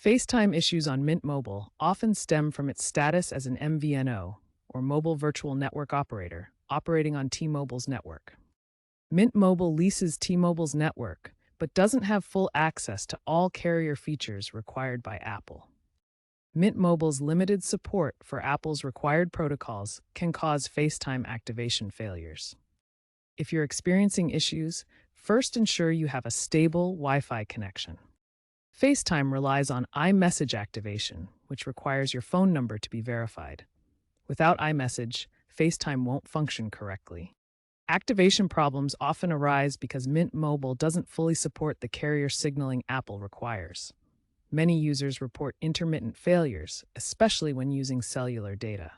FaceTime issues on Mint Mobile often stem from its status as an MVNO, or Mobile Virtual Network Operator, operating on T-Mobile's network. Mint Mobile leases T-Mobile's network, but doesn't have full access to all carrier features required by Apple. Mint Mobile's limited support for Apple's required protocols can cause FaceTime activation failures. If you're experiencing issues, first ensure you have a stable Wi-Fi connection. FaceTime relies on iMessage activation, which requires your phone number to be verified. Without iMessage, FaceTime won't function correctly. Activation problems often arise because Mint Mobile doesn't fully support the carrier signaling Apple requires. Many users report intermittent failures, especially when using cellular data.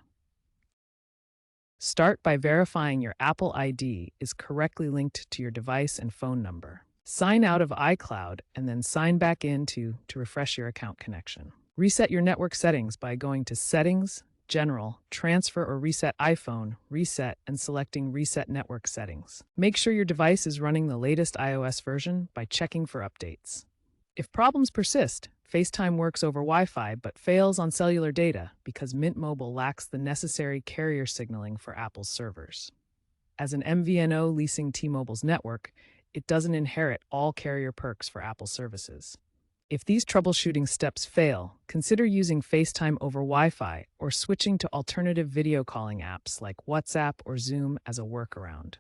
Start by verifying your Apple ID is correctly linked to your device and phone number. Sign out of iCloud and then sign back in to refresh your account connection. Reset your network settings by going to Settings, General, Transfer or Reset iPhone, Reset, and selecting Reset Network Settings. Make sure your device is running the latest iOS version by checking for updates. If problems persist, FaceTime works over Wi-Fi but fails on cellular data because Mint Mobile lacks the necessary carrier signaling for Apple's servers. As an MVNO leasing T-Mobile's network, it doesn't inherit all carrier perks for Apple services. If these troubleshooting steps fail, consider using FaceTime over Wi-Fi or switching to alternative video calling apps like WhatsApp or Zoom as a workaround.